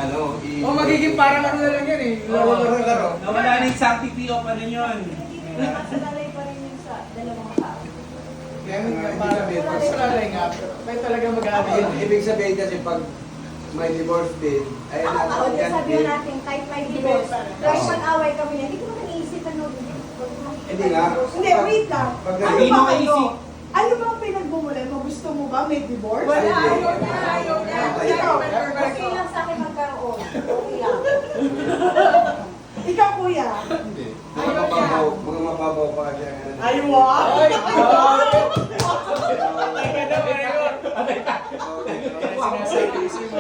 ano, magiging parang ano na lang yan eh. Laro. Nawala rin sa TPO pa rin yun. Masalalay pa rin yun sa dalawang tao. Kaya nga, parang masalalay nga. May talaga mag-aano yun. Ibig sabihin kasi pag may divorce din, ay Ako, sabihin natin, kahit may divorce, kahit mag-away kami na, hindi ko naman iisipan no. Hindi nga. Hindi, wait lang. Pag Ano Hindi ba mo kayo? maisip. Ano ba ang pinagmumulan mo? Gusto mo ba may divorce? Wala, ayaw niya. Ikaw, Okay lang sa akin magkaroon. Okay lang. ikaw kuya. Hindi. Mga mababaw pa kasi ang ano. Ay, wow! Ay,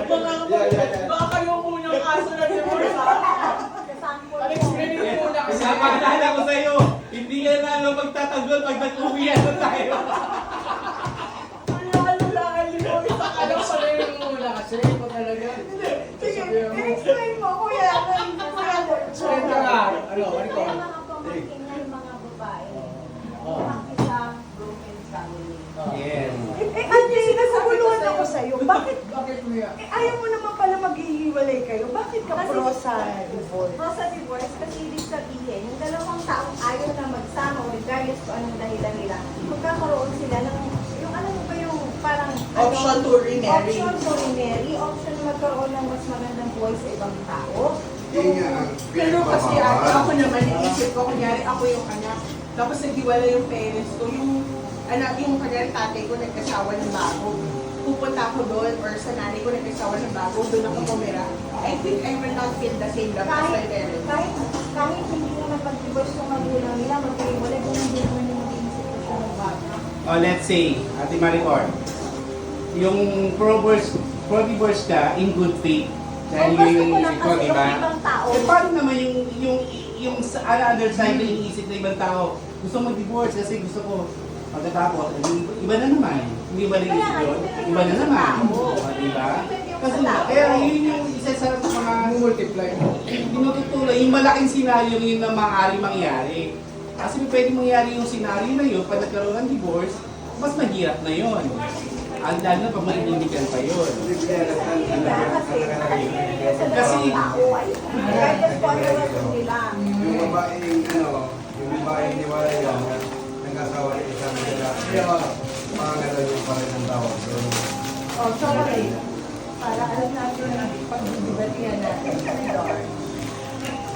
Baka yung unang kaso na divorce ha? Kasample Explain mo muna kasi. Napakaalala ko sa'yo, hindi ka na magtatanggol pag nag-uwian na tayo. Ano lang, alam mo, Alam ko pala yung muna kasi. Ito talaga. sige, explain mo, kuya. Explain ka nga. Ano May ko? mga pamangkin na yung mga babae. Ang isang broken family. Yes. Ate, naguguluhan ako sa'yo. Bakit? Bakit mo yan? Ayaw mo naman pala maghihiwalay kayo. Bakit ka Kasi- pro sa divorce? Pro sa divorce kasi ibig sabihin, yung dalawang taong ayaw na magsama o regardless kung anong dahilan nila, magkakaroon sila ng, yung ano ba yung parang Option to remarry. Option to remarry, option na magkaroon ng mas magandang buhay sa ibang tao. Yun nga ang Pero kasi ako pinagmamahal. naman, naisip ko, kunyari ako yung anak, tapos naghiwala yung parents ko, yung anak, yung kunyari tatay ko nagkasawa ng bago. Pupunta ako doon, or sa nanay ko nagkasawa ng bago, doon ako pumira. I think I will not feel the same love as my parents. Kahit hindi naman pag-divorce yung magulang nila, magkahiwalay kung hindi naman yung maging sitwasyon ng bata. Oh, let's say, Ate Maricor, yung pro-divorce ka in good faith. Dahil Kung yung gusto ko lang isip ko, kasi di ba? yung ibang tao. Eh, paano naman yung sa other side na iniisip ng ibang tao? Gusto mo divorce kasi gusto ko pagkatapos, iba na naman. Hindi ba rin Kaya isip nga, yun? depende Iba na yung naman. tao. Oh, di ba? Depende yung Kasi sa tao. kaya yun yung isa sa mga Multiply mo. tinutulay, yung malaking senaryo yun na maaari mangyari. Kasi pwede mangyari yung senaryo na yun, pag nagkaroon ng divorce, mas mahirap na yun. Ang lalo na pag maibibigyan pa yun. Hindi kaya Diba? Kasi nakalagay sa Kasi- dalawang tao ay regardless kung ano naman nila. yung babaeng ano, yung babaeng niwala yun, nag-asawa ng isang lalaki. Pangalawa yung pa rin ang tawag. So, Oh, sorry. Para alam natin na pag-dibatihan natin.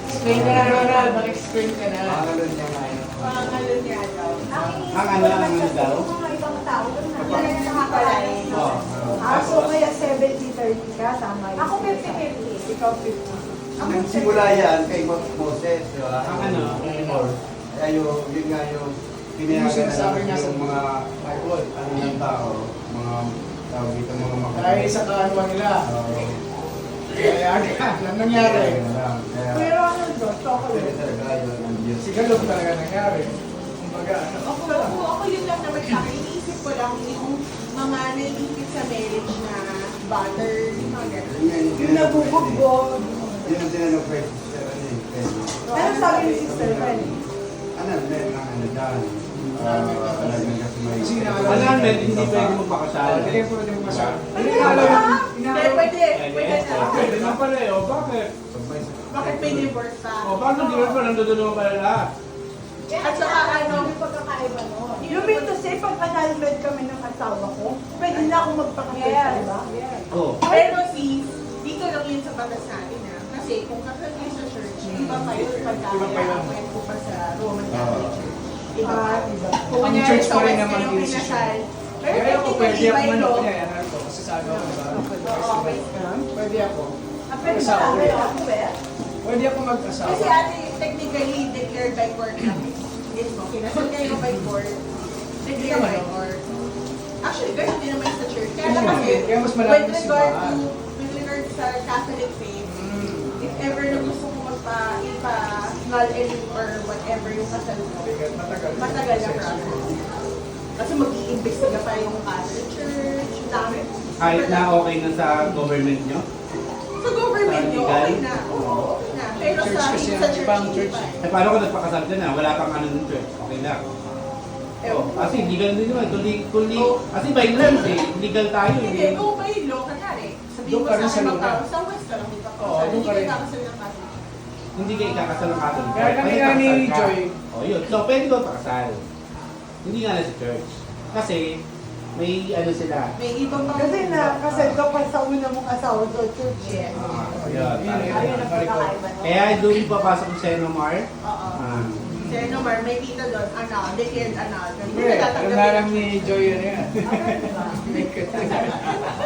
Explain ka na, Ronald. Mag-explain ka na. pangalawa niya nga yun. Pangalo niya daw. Ang iniisip Ang ko ano, naman ang kasi daw? yung mga ibang tao, doon na talaga nakakalain. Oh. So kaya 70-30 ka, tama yun. Ako 50-50. Ikaw 50. Nagsimula yan kay Moses, di ba? Ang ano? Kaya yun nga yung pinayagan Yung sinasabi niya sa yung mga Bible. ano ng tao, mga tawag dito mga Dahil sa kaanuan nila. Oo. Kaya anong nangyari? Kaya, Pero ano doon? Chocolate. talaga yun ang Diyos. Si Galog talaga nangyari. Kumbaga, ano? Ako yun lang naman sa akin. Iniisip ko lang yung mga naiipit sa marriage na butter, yung mga ganun. Yung nabubugbog. Yun ang tinanong kay Sister ano eh, kay Ano sabi ni Sister Fanny? ano, men, ang ano dyan. Lagyan kasi may... Kasi Wala men, hindi pwede magpakasal. Hindi po din masal. Hindi ba? Hindi, pwede, pwede na. Pwede na pala eh. O bakit? Bakit may divorce pa? O bakit di ba nandoon naman pala lahat? At saka ano, Yung pagkakaiba nun. You mean to say, pag annulment kami ng asawa ko, pwede na akong magpakasal sa iba? Oh. pero sis, dito lang yun sa batas natin ha. Kasi kung kasal kayo sa church, iba pa yun pagka Iba pa yun. kaya ko pa sa Roman Catholic Church. Iba pa. Diba? Kung Ang kunyari church sa pa rin West naman kayo yung pinasal, pero Kaya ako pwede technically ako by man law, ako yan. Ano ko? Kasi sabi ako, diba? oo, okay ka. Pwede ako. Pwede Sa ba akin. tayo ako eh? Pwede ako mag-asawa. Kasi ate, technically declared by court lang. Yes mo, kinasal kayo by court, declared by court. Actually, ganun din naman sa church. Kaya lang kasi, Kaya mas malapit with sa regard simbahan. to, with regard sa Catholic faith, if ever na gusto ko ipa-null and or whatever yung kasal mo, matagal na process. Kasi mag-iimbestiga pa yung Catholic Church, dami. Kahit na okay na sa government nyo? Sa government nyo, Sa legal? okay na. Oo, okay na. Pero Church sa, kasi sa ang church, ibang hindi church. pa eh. Eh paano kung nagpakasal ka na? Wala kang ano ng church. Okay lang. Ewan Oh, ko. kasi legal din naman. Kasi by lands eh. Legal tayo. Hindi, Hindi. kung may law, kanari, sabihin Doon mo ka rin sa sa akin luna. sa West ka lang, di ba? pa rin. kakasal ng Catholic. Hindi kayo ikakasal ng Catholic. Kaya kami Pwede nga ni pakasal ka. Joy. O yun. So, pwede ko pakasal. Hindi nga na sa church. Kasi, may ano sila. May ibang mga... Kasi na, kasi ka pa sa una mong asawa sa church. Yes. Yun. Ayun ang pagkakaiba nun. Kaya doon papasok sa Senomar. Oo. Ah. Sir Nomar, may kita doon, declared annulled. Hindi Hindi, natatanggapin. alam na lang ni Joy yan yan.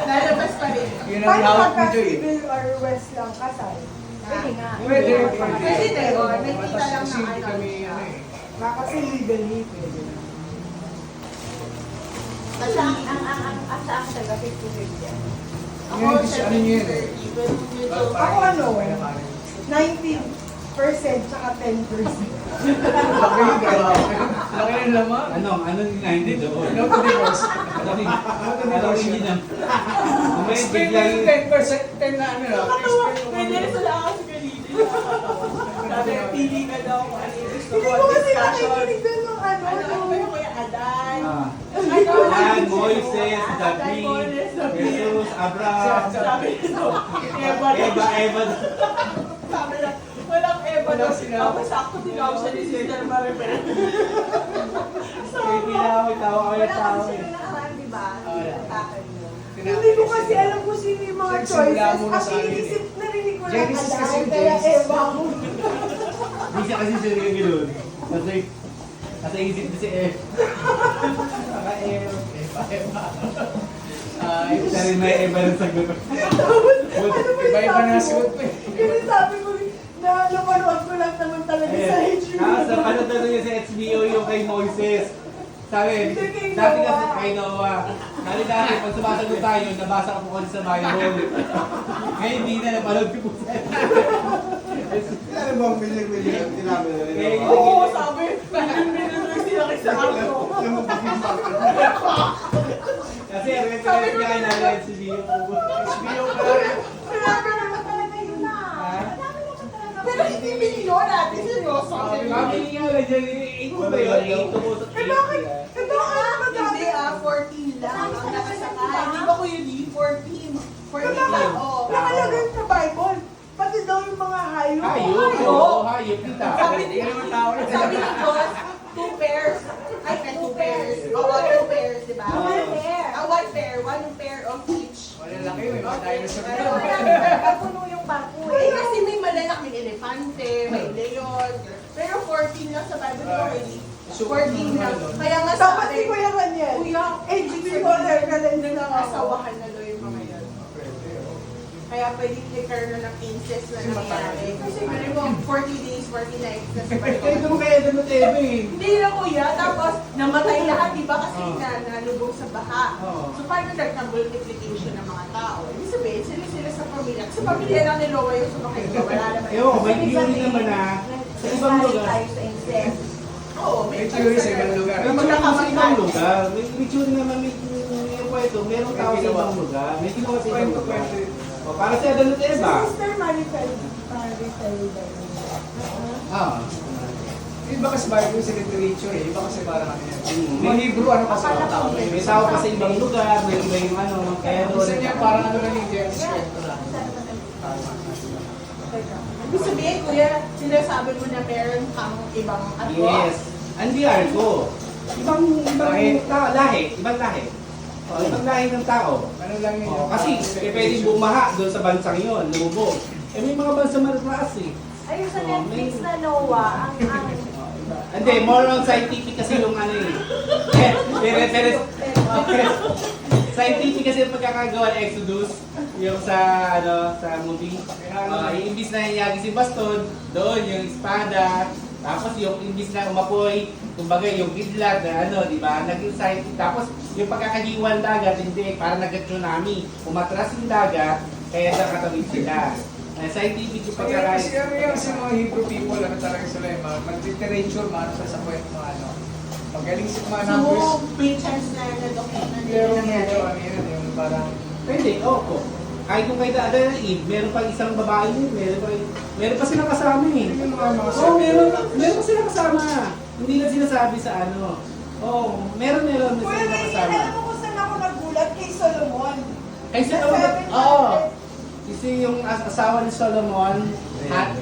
Lalabas pa rin. Yun ang Paano hawak ni pagka Joy. civil or west lang kasal? Pwede nga. Pwede. Kasi na yun, may kita lang Kasi na hindi kami siya. ano eh. Kasi legally pwede na. Kasi ang sa akin talaga 50-50 yan. Ako, Yun, ano yun eh. 70, medyo... Ako ano? 90% tsaka 10%. Laki yung gano'n. Laki ng laman. Ano yung 90 doon? No to divorce. Alam hindi na. May Explain mo biglang yung 10% 10 na ano lang. Explain mo. Pwede rin sila ako si Kaliti. Sabi, pili ka daw kung ano yung gusto Hindi mo. ko kasi Discussion. nakikinig doon ng ano. Ano ba yung Kuya Adan? Adan, Moises, Adan, David, Moises, David. Jesus, Abraham, Sabi nito, Eva. Eva. Sabi na, walang Eva daw. Walang sinabi. Tapos sakto tinawag siya ni Sister Maribel. Kaya tinawag-tawa kami Wala tao. kasi sila nakaraan, di ba? Attacker mo. Hindi ko kasi alam kung sino yung mga Nagsimula choices. muna Ang sa akin eh. iniisip, narinig ko lang Genesis kasi yung kaya Genesis. ewan ko. Hindi siya kasi sure yung gano'n. Kasi, nasa isip na si F. Saka F. Ay, Siya rin may Eva ng sagot. iba-iba na sagot ko eh. Kasi sabi ko, na napanood ko lang naman talaga sa YouTube. Sa panood niya sa HBO yung kay Moises. Sabi, Hindi, kay dati kasi Noah. kay Noah. Dati, pag sumasagot tayo, nabasa ko po kasi sa Bible. Ngayon hindi na, napanood ko po sa Ano bang milig-milig ang tinabi na rin? Eh, Oo, sabi, minunod sila kay sa ako. Kasi reference niya kay Nanay HBO. HBO ka rin. Marami naman talaga yun ah. Marami naman talaga. Pero hindi milyon natin, seryoso. Mabili nga lang dyan, 8 ba yun? 8 to 8. Eh bakit? Eh bakit madami? Hindi 14 lang ang nakasakay. Di ba Kuya Lee? 14. 14 lang, oo. Nakalagay sa Bible. Pati daw yung mga hayop. Hayop, oo, hayop kita. Sabi ni Hindi naman tao na Sabi ni Diyos, 2 pairs. Ay, 2 pairs. Oo, 2 pairs, di ba? One pair. One pair. One pair of each. Malalaki may mga dinosaur Pero na. Marami talaga puno yung barko Eh, eh. kasi may malalaki, may elefante, may leon. Pero 14 lang sa Bible ko, really. 14 lang. Kaya nga sa Dapat si Kuya Raniel. Kuya, HB Water ka lang din ang nag-asawahan na daw yung mga yan. Kaya pwede nagkaroon ng incest na nangyari. Kasi pwede mo 40 days, 40 nights na sa Eh, Bible. doon kaya doon na TV eh. Hindi na kuya, tapos namatay lahat, di ba? Kasi nalubog sa baha. Oo. So paano nagka-multiplication ng mga tao? Ibig sabihin, sila sa pamilya. Sa pamilya lang ni Loa yung sumakay ko, wala naman. Ewan ko, may theory naman na sa ibang Nagsasanay lugar. tayo sa incest. Oo, May theory sa ibang lugar. Pero magkakama sa ibang lugar. May theory naman, may kwento. Merong tao sa ibang lugar. May ginawa sa ibang lugar. O, para sa Adan at Eva. Si Sister Maricel. Maricel. Ah. Iba kasi Bible sa literature eh. Iba kasi parang ano yan. Mm. Mga libro ano kasi mga tao. May tao pa sa ibang lugar. May iba yung ano. Kaya doon. Minsan yan parang ano lang yung Genesis kwento lang. Ibig sabihin, kuya, sinasabi mo na meron kang ibang ato. Yes. Ang DR ko. Ibang lahi. Ibang lahi. O, ibang lahi ng tao. Ano lang yun. O, kasi pwedeng bumaha doon sa bansang yun. Lumubog. Eh may mga bansa marataas eh. Ayun sa Netflix na Noah, ang Hindi, more on scientific kasi yung ano eh. Scientific kasi yung pagkakagawa ng Exodus, yung sa ano sa movie. Yung imbis na nangyari si baston, doon yung espada, tapos yung imbis na umapoy, kumbaga yung kidlat na ano, di ba? Naging scientific. Tapos yung pagkakahiwan dagat, hindi, parang nag-tsunami. Umatras yung dagat, kaya nakatawid sila. Scientific yung Kaya kasi pagkakahiwan. ano yan, kasi mga Hebrew people, ano talaga sila yung mag-literature, maano sa kwento mga ano. Magaling sa mga numbers. So, may chance na na-document na Pero nila medyo nangyari. ano yun, yung parang Pwede, opo. Kahit kung kay Adan at Eve, meron pa isang babae yun, meron pa silang kasama eh. yun yung mga Oo, meron pa silang kasama. Hindi lang sinasabi sa ano. Oo, meron Kuya silang Raniel, alam mo kasama. kung saan ako nagulat kay Solomon. Ay, sa Sa 700. oo. Kasi yung asawa ni Solomon, at,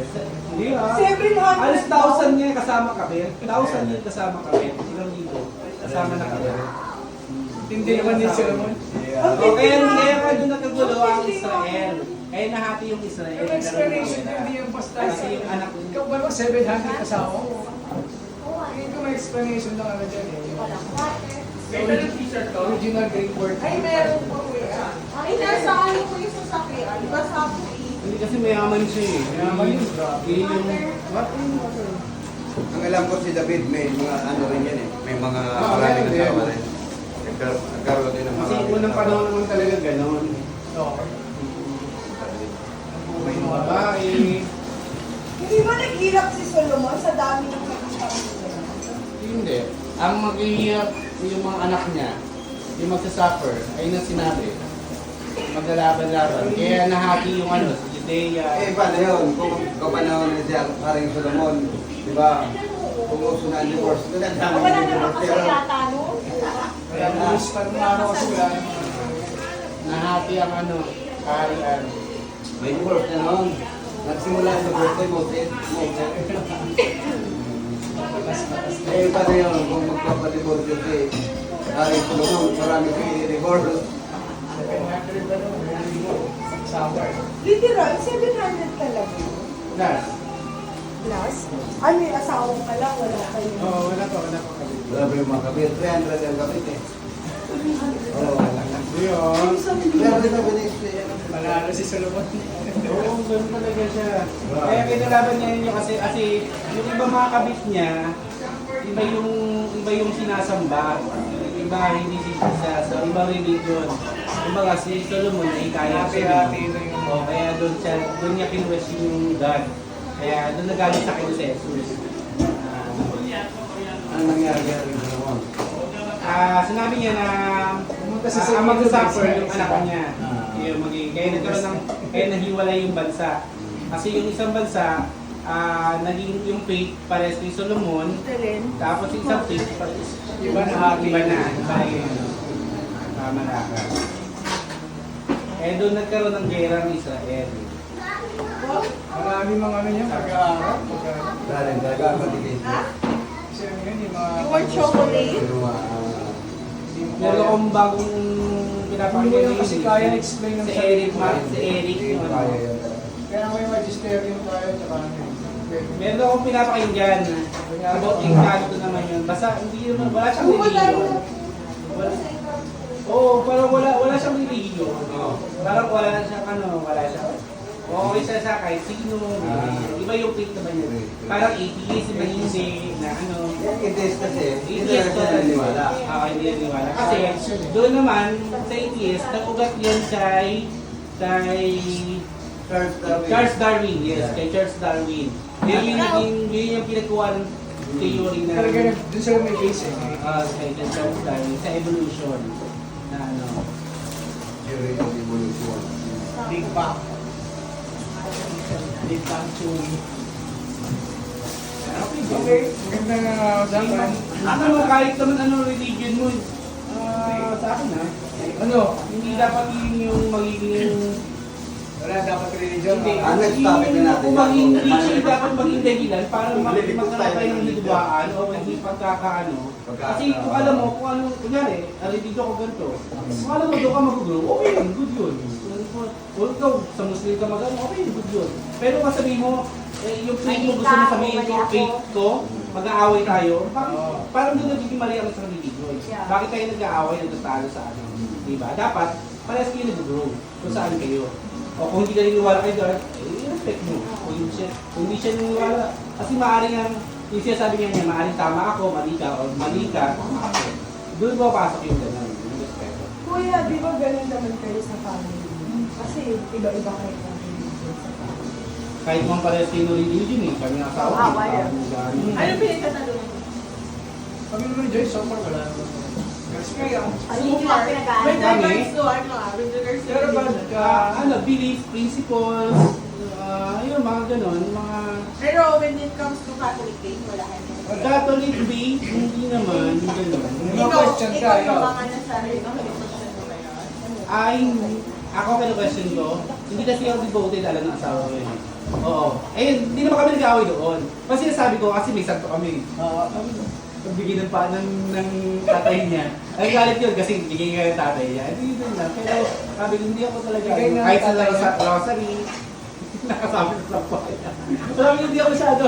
hindi ah. 700. Alas 1,000 niya kasama kabit. 1,000 niya kasama kabit. Ilang libo. Kasama na kabit. Hindi naman ni Solomon. O kaya ka doon nakagulo ang Israel. Kaya nahati yung Israel. Yung explanation niya, hindi yung basta. Kasi yung anak Ikaw ba 700 kasama mo? Hindi ko may explanation lang ano dyan eh. Original Greek word. Ay, meron po kuya. Ay, nasa ano ko yung sasakyan. Basta po Hindi kasi mayaman siya eh. Mayaman yun. Yun yung... What? Ang alam ko si David may mga ano rin yan eh. May mga maraming meron din. asawa rin. Nagkaroon din ng Kasi maraming unang asawa. panahon naman talaga ganon. Oo. May mga babae. Hindi ba naghirap si Solomon sa dami ng nakasama niya? Hindi. Ang maghihirap yung mga anak niya, yung magsasuffer, ay na sinabi. Maglalaban-laban. Kaya nahati yung ano, sa Judea. Eh, paano yun? Kung kapanahon ni siya, paring Solomon, di ba? Kung uso na ang divorce, ito na dami Wala ng naman divorce. kasi Pero, yata, no? Kaya lumis pa ng araw kasi wala naman. Nahati ang ano, kaharian. may divorce na noon. Nagsimula sa birthday, Moses. Eh, paano yun? Kung magpapadivorce yun si paring Solomon, marami kayo i-divorce. 700 ano, somewhere. Literal, 700 talaga. Last. Plus, ay may asawang ka lang, wala kayo. Oo, wala pa kami. Grabe yung mga kabit. 300 yung kabit eh. Oo. Yun. Pero dito binisip yan. Manalo si Solomon. Oo, ganun talaga siya. Kaya kinalaban niya yun kasi yung iba mga kabit niya, iba yung sinasamba. Iba hindi sa ibang religion. Kumbaga si Solomon ay kaya siya. Hati-hati na yun. O kaya doon niya kinwestiyon yung God. Kaya doon nagalit sa akin si Jesus. Ano nangyari kaya rin Solomon? Sinabi niya na Pumunta sa ang mag-suffer Israel. yung anak niya. Yung magiging, kaya nagkaroon ng, kaya nahiwalay yung bansa. Kasi yung isang bansa, naging yung faith pares kay Solomon, tapos yung isang faith Iba na. iba na. Iba yung Malaka. Eh doon nagkaroon ng gera ng Israel. Marami mga ano niya, mag-aaral. Dahil talaga matigay siya. Kasi ano yun, yung mga... You want chocolate? Pero, Meron akong bagong Hindi pinapakinggan mo kasi kaya na-explain ng si Eric, si Eric, Hindi yung kaya ano. yun. Kaya may magisterium tayo, tsaka ano yun. Meron akong pinapakinggan about Encanto naman yun. Basta hindi naman, wala siyang religion. Oo, parang wala siyang religion. Parang wala siyang wala siyang. Okay siya sa kahit sino. Iba yung faith naman yun. Parang atheist, iba hindi na ano. Yan, atheist kasi. Hindi Atheist na siya naniwala. Hindi naniwala. Kasi doon naman, sa atheist, nag-ugat yun kay Charles Darwin. Yes, kay Charles Darwin. Yun yung pinagkuha ng theory na Talaga dun sila may base eh. kay Charles Darwin sa evolution na ano. Theory of evolution. Big Bang. Big Bang Theory. Okay, maganda na usapan. Ano mo, kahit naman anong religion mo, sa akin Ano? hindi dapat yun yung magiging Wala dapat religion. hindi. next topic na natin. Kung maging religion dapat maging dahilan para magkaroon tayo ng hidwaan o hindi pagkakaano. Kasi kung alam mo, kung ano, kunyari, religion ko ganito, kung alam mo doon ka mag-grow, okay yun, good yun. Kung ikaw, sa Muslim ka mag-ano, okay yun, good yun. Pero kung sabihin mo, yung faith mo gusto mo sabihin ko, faith ko, mag-aaway tayo, parang doon nagiging mali ang isang religion. Bakit tayo nag-aaway, nagtatalo sa ano? Diba? Dapat, parehas kayo nag-grow kung saan kayo. O kung hindi ka niniwala kay God, respect mo. Kung hindi siya niniwala. Kasi maaaring yung sinasabi niya, maaaring tama ako, mali ka, o mali ka, tama ako. Doon mo pasok yung gano'n, yung respeto. Kuya, di ba ganun naman kayo sa family? Kasi iba-iba kayo ng religion sa family. Kahit mga parehas kayo ng religion eh, kami ang asawa. Ano pinagtatanong mo? Kami naman Joy, so far wala naman. Kasi kayo. Hindi lang pinag-aaral. With regards to ano with regards to Pero ba, religion. Belief, principles, yun, mga gano'n, mga Pero when it comes to Catholic faith, wala ka naman. Catholic faith, hindi naman, gano'n. May mga question ka, ikaw ikaw. yung mga nasa religion mo ba yun? Ay, ako question ko, Hindi kasi ako devoted, alam ng asawa ko yun. Oo. Eh, hindi naman kami nag-away doon. Kasi sinasabi ko, kasi may santo kami. Sabi ko, pagbigay ng ng tatay niya. Ay, galit yun kasi bigay nga yung tatay niya. Hindi yun lang. Pero sabi ko, hindi ako talaga. Bigay ng Kahit sa tatay niya. rosary, nakasabi ko sa buhay. Sabi ko, hindi ako masyado.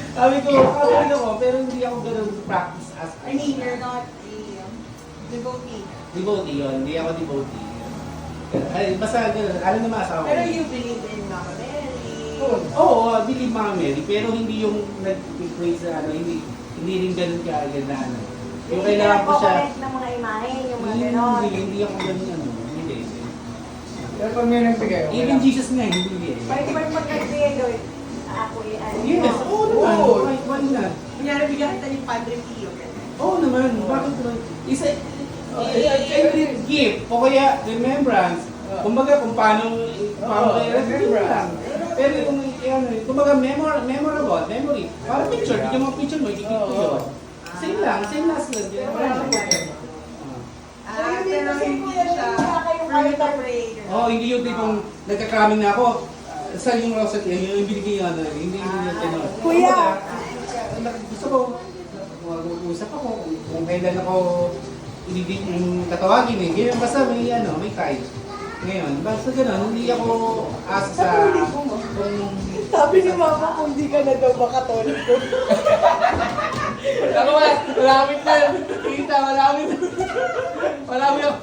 Sabi ko, kakain ako, pero hindi ako ganun practice as I mean, you're not a devotee. devotee yun. Hindi ako devotee. Ay, basta ganun. Alam naman asawa ko. Pero you believe in Mama Mary. Oo, believe Mama Mary, pero hindi yung nag-equate sa ano, hindi rin ganun kaagad na ano. Yung Hindi kailangan ko siya, nagko-correct ng mga imahe, yung mga ganon. hindi ako ganun ano, hindi. Pero pag may nagbigay, okay Even lang. Jesus nga, hindi eh. May pagkagbigay doon. Ako ano. Yes, oo naman, Oo. why not? Kunyari, bigyan kita yung Padre Pio. Oo naman, bakit naman? Isa, every gift, o kaya remembrance, kumbaga kung paano kayo remembrance. Pero kung ano, kumbaga memorable, memory. Para picture, bigyan mo ang picture mo, ikikip ko yun. Same lang as lang. Wala nang problema. Pero hindi siya for you to pray. Oh, hindi yung tipong nagkakraming na ako. Saan yung rosary? Yung binigay yung ano, hindi yung tenor. Kuya! Gusto ko, mag-uusap ako kung kailan ako ibibig yung tatawagin eh. Ganyan, basta may ano, may time. Ngayon, basta gano'n, hindi ako asa sa kung Sabi ni Mama, kung di ka na daw makatoliko. ako malamit na yun. Kita, malamit. Malamit ako.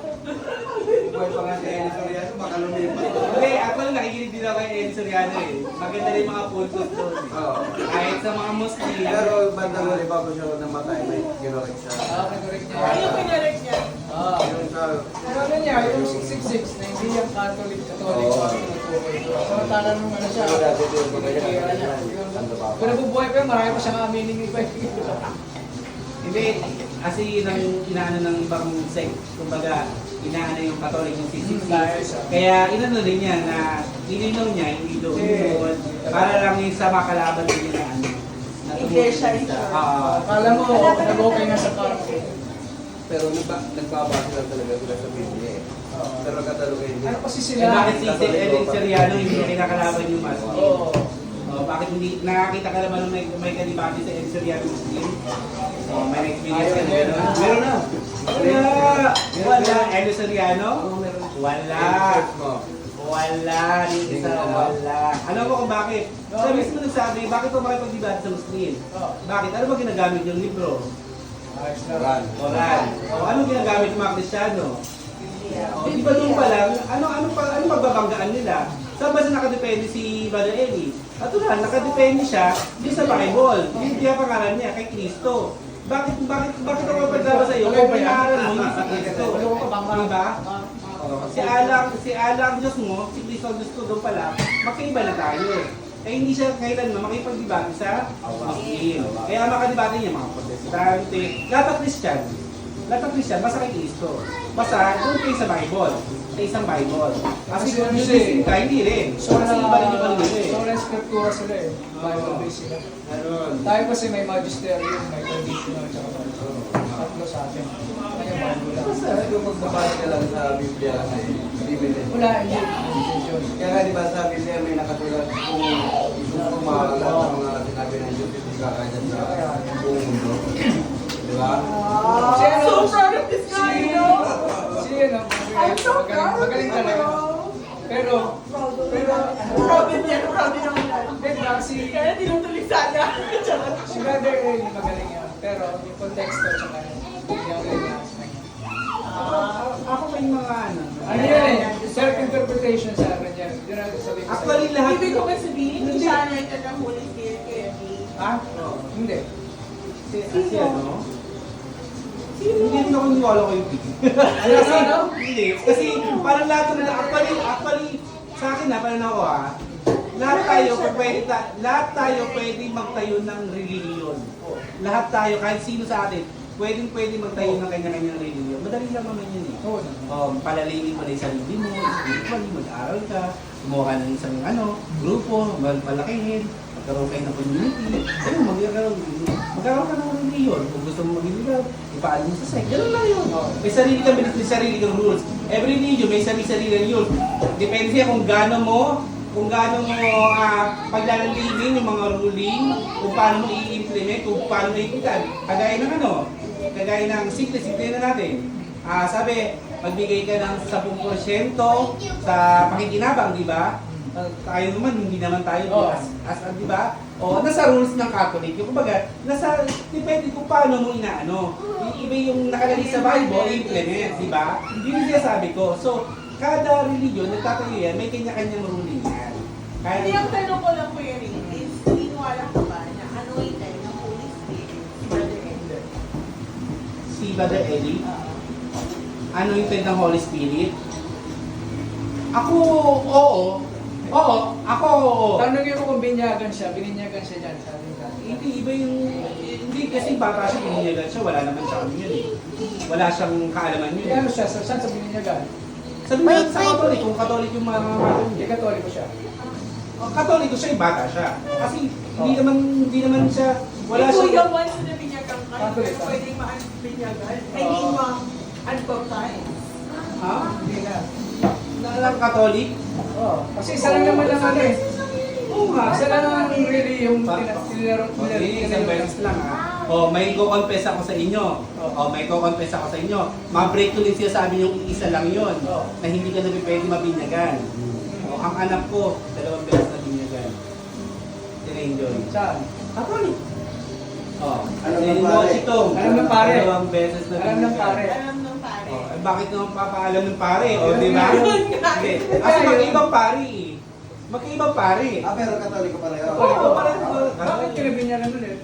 Buhay pa nga si Eddie Soriano, baka lumipat. Hindi, ako lang nakikinig din ako kay Ed Soriano eh. Maganda rin mga puntos doon eh. Oo. Kahit sa mga Muslim. Pero bandang huli bago siya namatay, may ginorek siya. Correct niya. Ay, yung pinarek niya. Yung sa... Pero ano niya, yung 666 na hindi yung Catholic sa tinutukoy ko. Samantala nung ano siya. Pero dati din, kung kaya kaya niya. Pero nabubuhay pa yun, marami pa siyang aminin iba. Hindi, kasi yun ang inaano ng ibang sect. Kumbaga, inaano yung Catholic yung 666. Kaya inano rin niya na nilinaw niya, hindi doon. Para lang yung sa makalaban din niya na ano. na Iglesia tumulong ito. sa- Akala mo, nag-okay na sa karto. Pero nagbabasa lang talaga sila sa Biblia eh. Pero Catholic hindi. Ano kasi Eh, sila? bakit si Ed Soriano hindi niya kinakalaban yung Muslim? Oo. Bakit hindi nakakita ka naman ng may kanibati sa Ed Soriano Muslim? May experience ka na gano'n? Meron na. Wala. Ed Soriano? Wala. Search mo. Wala. Dito sa wala. Alam mo kung bakit? Siya mismo nagsabi, bakit ko makipag-debate sa Muslim? Bakit? Ano ba ginagamit yung libro? Ayos na. Quran. Koran. O ano ginagamit ng mga Kristiyano? O, di ba doon pa lang, ano magbabanggaan nila? Saan ba siya nakadepende si Brother Eli? At wala, nakadepende siya di sa Bible. Hindi ang pangalan niya, kay Kristo. Bakit ako pagdaba sa iyo? Kung pinaaral mo, hindi si Kristo. Diba? Si Alang Diyos mo, si Kristo ang Diyos ko, doon pala, magkaiba na tayo. Kaya hindi siya kailanman makipag-debate sa Muslim. Kaya makadebate niya mga Protestante, lahat ng Christian. Lahat ng Christian, basta kay Kristo. Basta doon kayo sa Bible. Sa isang Bible. Kasi kung Muslim ka, hindi rin. Kasi iba rin nila eh. So, na scriptura sila eh. Bible-based sila. Meron. Tayo kasi may magisterium, may traditional, tsaka Bible. Tatlo sa atin. Kaya Bible lang. Basta kung magbabasa ka lang sa Biblia kasi Biblia. Wala, hindi. Religion. Kaya nga di ba sa Biblia may nakasulat kung gusto mo lahat ng mga sinabi ng Diyos, hindi kakain sa buong mundo. Di ba? Si ano? So proud of this guy, you know? Si ano? I'm so proud. Magaling talaga. Pero, Proud din yan, proud din ako yan. diba, Kaya tinutuloy sana. Charot. si Brother Eli magaling yan. Pero, yung konteksto, tsaka hindi ako ganyan sa kanya. Ako pa yung mga ano. Ano yan eh? Self-interpretation sa akin yan. Yun ang sabi ko Actually, lahat. Ibig ko ba sabihin, hindi siya anointed ng Holy Spirit kaya Ha? Hindi. Si ano? Hindi rin ako niwala ko yung video. Ano, ano? Hindi. Kasi parang lahat ng actually, sa akin na, parang ako lahat tayo pwede magtayo ng religion. Lahat tayo, kahit sino sa atin, pwede magtayo ng kanya-kanyang religion. Madali lang naman yun eh. Oo. Palalingin mo na yung sarili mo, spiritually, mag-aaral ka, gumawa ka ng isang grupo, malakihin, magkaroon kayo ng community. Ayun, magkaroon ka ng religion. Kung gusto mo mag-religion, ipaalam mo sa sect. Ganun lang yun. May sarili kang rules. Every religion may sarili-sarili rules. Depende siya kung gaano mo paglalalimin yung mga ruling, kung paano mo i-implement, kung paano mo i-implement. Kagaya ng simple na natin. Sabi, magbigay ka ng 10% sa pakikinabang, di ba? Tayo naman, hindi naman tayo di ba? O, nasa rules ng Catholic. Yung kumbaga, depende kung paano mo inaano. Iba yung nakalagay sa Bible, i-implement, di ba? Yun yung sinasabi ko. So, kada religion, nagtatayo yan, may kanya-kanyang ruling yan. Hindi, ang tanong ko lang po yun is, naniniwala ka ba na anointed ng Holy Spirit si Brother Ender? Si Brother Eli, anointed ng Holy Spirit. Ako, oo. Ako. Tanongin mo kung bininyagan siya dyan sa ating dati. Hindi, iba yung... Hindi kasi bata siya, bininyagan siya. Wala naman siya yun eh. Wala siyang kaalaman yun. Ano siya? Saan sa bininyagan? Sabi mo sa Katolik, kung Katolik yung mga mamatay Hindi niya. Katoliko siya. Katoliko siya, yung bata siya. Kasi hindi naman siya... Wala Ikaw siya... yung once na binyagan ka, Catholic, pero pwedeng ma-binyagan. I mean, ma-unbaptized. Ha? Hindi na. Nalang Katolik? Kasi isa lang naman ang ano eh. Oo nga. Isa lang ang really yung Okay, isang beses lang ha. May ko-confess ako sa inyo. May ko-confess ako sa inyo. Ma-break ko din siya sabi yung isa lang yon na hindi ka na pwede mabinyagan. Ang anak ko, 2 beses na binyagan. Si Rainjoy. Saan? Katolik. Alam ng pare. Alam ng pare. 2 beses na Alam ng pare. Alam ng pare. Bakit naman papaalam ng pare? Di ba? Yun nga. Hindi. Kasi magkaibang pare eh. Magkaibang pare. Pero katoliko pa rin. Oo, pareho. Bakit kinabinyagan ulit?